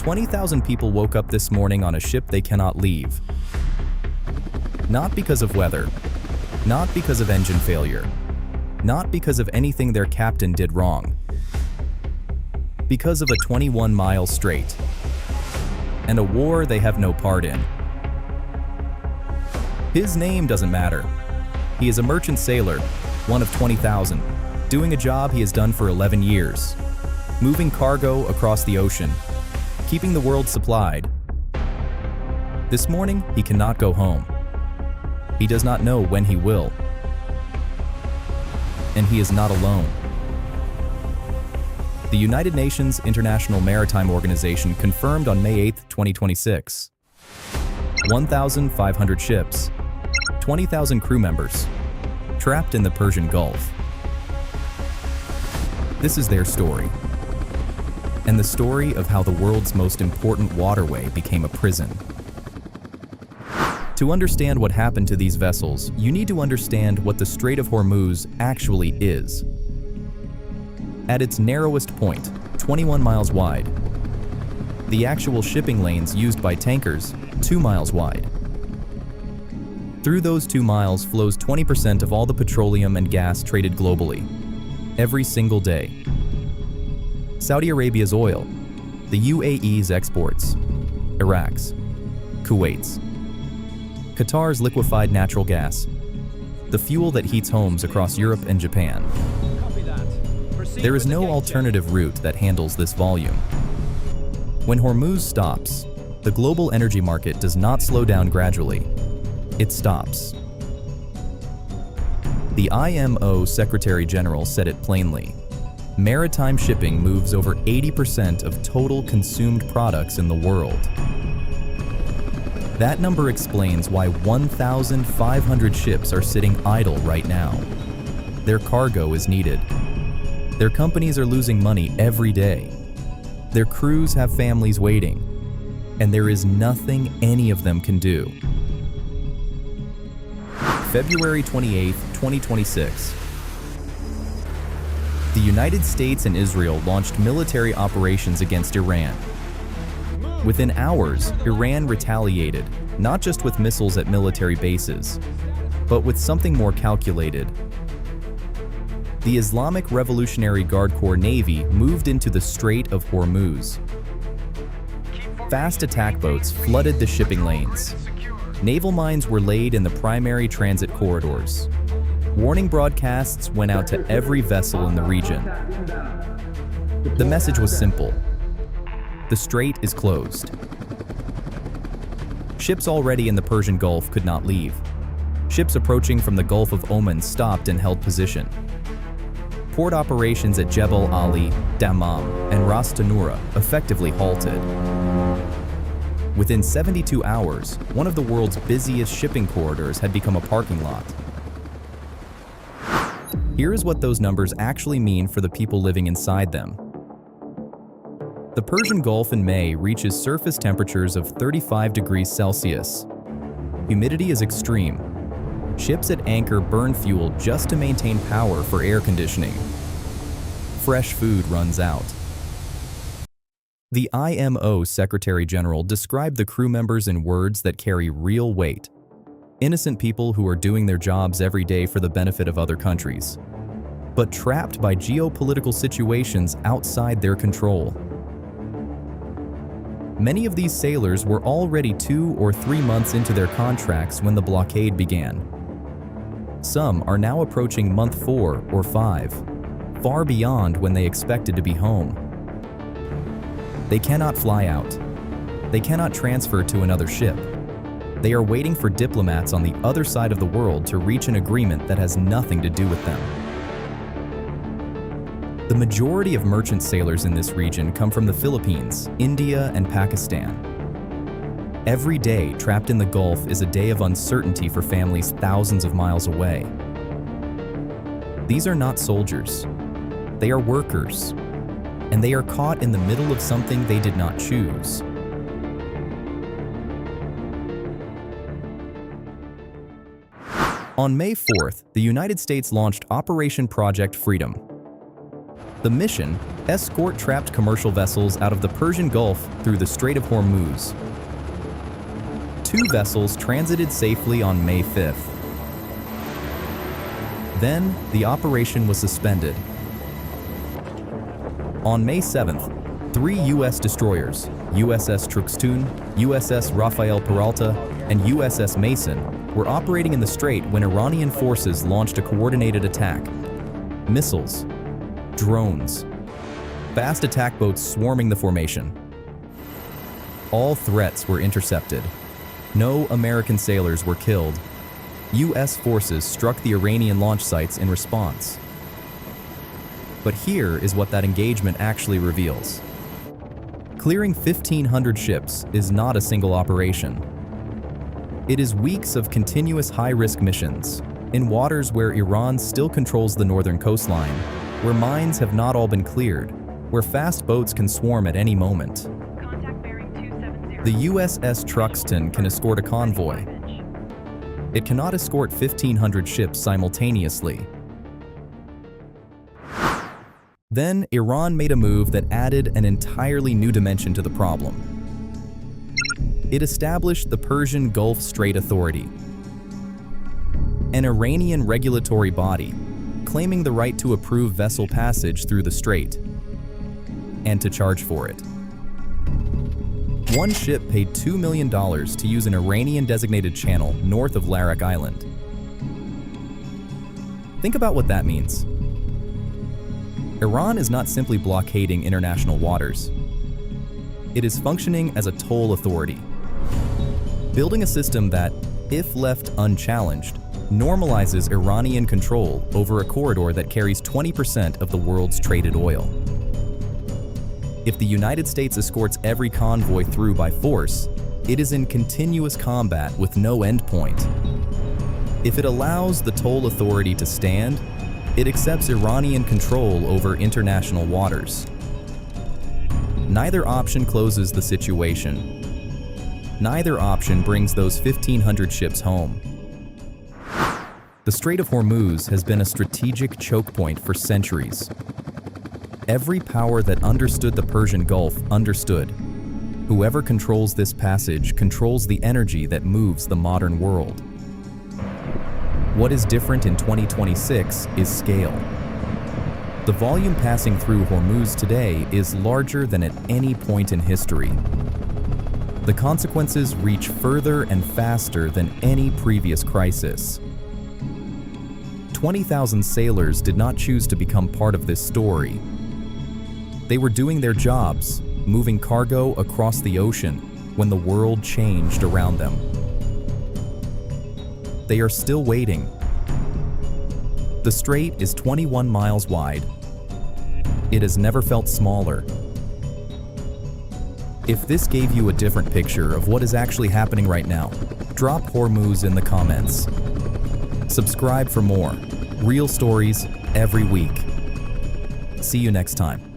20,000 people woke up this morning on a ship they cannot leave. Not because of weather, not because of engine failure, not because of anything their captain did wrong. Because of a 21-mile strait and a war they have no part in. His name doesn't matter. He is a merchant sailor, one of 20,000, doing a job he has done for 11 years, moving cargo across the ocean, keeping the world supplied. This morning, he cannot go home. He does not know when he will. And he is not alone. The United Nations International Maritime Organization confirmed on May 8, 2026, 1,500 ships, 20,000 crew members, trapped in the Persian Gulf. This is their story, and the story of how the world's most important waterway became a prison. To understand what happened to these vessels, you need to understand what the Strait of Hormuz actually is. At its narrowest point, 21 miles wide, the actual shipping lanes used by tankers, 2 miles wide. Through those 2 miles flows 20% of all the petroleum and gas traded globally, every single day. Saudi Arabia's oil, the UAE's exports, Iraq's, Kuwait's, Qatar's liquefied natural gas, the fuel that heats homes across Europe and Japan. There is no alternative route that handles this volume. When Hormuz stops, the global energy market does not slow down gradually. It stops. The IMO Secretary General said it plainly. Maritime shipping moves over 80% of total consumed products in the world. That number explains why 1,500 ships are sitting idle right now. Their cargo is needed. Their companies are losing money every day. Their crews have families waiting, and there is nothing any of them can do. February 28, 2026. The United States and Israel launched military operations against Iran. Within hours, Iran retaliated, not just with missiles at military bases, but with something more calculated. The Islamic Revolutionary Guard Corps Navy moved into the Strait of Hormuz. Fast attack boats flooded the shipping lanes. Naval mines were laid in the primary transit corridors. Warning broadcasts went out to every vessel in the region. The message was simple. The strait is closed. Ships already in the Persian Gulf could not leave. Ships approaching from the Gulf of Oman stopped and held position. Port operations at Jebel Ali, Dammam, and Ras Tanura effectively halted. Within 72 hours, one of the world's busiest shipping corridors had become a parking lot. Here is what those numbers actually mean for the people living inside them. The Persian Gulf in May reaches surface temperatures of 35 degrees Celsius. Humidity is extreme. Ships at anchor burn fuel just to maintain power for air conditioning. Fresh food runs out. The IMO Secretary General described the crew members in words that carry real weight. Innocent people who are doing their jobs every day for the benefit of other countries, but trapped by geopolitical situations outside their control. Many of these sailors were already 2 or 3 months into their contracts when the blockade began. Some are now approaching month 4 or 5, far beyond when they expected to be home. They cannot fly out. They cannot transfer to another ship. They are waiting for diplomats on the other side of the world to reach an agreement that has nothing to do with them. The majority of merchant sailors in this region come from the Philippines, India, and Pakistan. Every day trapped in the Gulf is a day of uncertainty for families thousands of miles away. These are not soldiers. They are workers, and they are caught in the middle of something they did not choose. On May 4th, the United States launched Operation Project Freedom. The mission: escort trapped commercial vessels out of the Persian Gulf through the Strait of Hormuz. 2 vessels transited safely on May 5th. Then, the operation was suspended. On May 7th, 3 U.S. destroyers, USS Truxtun, USS Rafael Peralta, and USS Mason, were operating in the strait when Iranian forces launched a coordinated attack. Missiles, drones, fast attack boats swarming the formation. All threats were intercepted. No American sailors were killed. U.S. forces struck the Iranian launch sites in response. But here is what that engagement actually reveals. Clearing 1,500 ships is not a single operation. It is weeks of continuous high-risk missions, in waters where Iran still controls the northern coastline, where mines have not all been cleared, where fast boats can swarm at any moment. The USS Truxtun can escort a convoy. It cannot escort 1,500 ships simultaneously. Then, Iran made a move that added an entirely new dimension to the problem. It established the Persian Gulf Strait Authority, an Iranian regulatory body claiming the right to approve vessel passage through the strait and to charge for it. One ship paid $2 million to use an Iranian-designated channel north of Larak Island. Think about what that means. Iran is not simply blockading international waters. It is functioning as a toll authority, building a system that, if left unchallenged, normalizes Iranian control over a corridor that carries 20% of the world's traded oil. If the United States escorts every convoy through by force, it is in continuous combat with no endpoint. If it allows the toll authority to stand, it accepts Iranian control over international waters. Neither option closes the situation. Neither option brings those 1,500 ships home. The Strait of Hormuz has been a strategic choke point for centuries. Every power that understood the Persian Gulf understood. Whoever controls this passage controls the energy that moves the modern world. What is different in 2026 is scale. The volume passing through Hormuz today is larger than at any point in history. The consequences reach further and faster than any previous crisis. 20,000 sailors did not choose to become part of this story. They were doing their jobs, moving cargo across the ocean when the world changed around them. They are still waiting. The strait is 21 miles wide. It has never felt smaller. If this gave you a different picture of what is actually happening right now, drop Hormuz in the comments. Subscribe for more real stories every week. See you next time.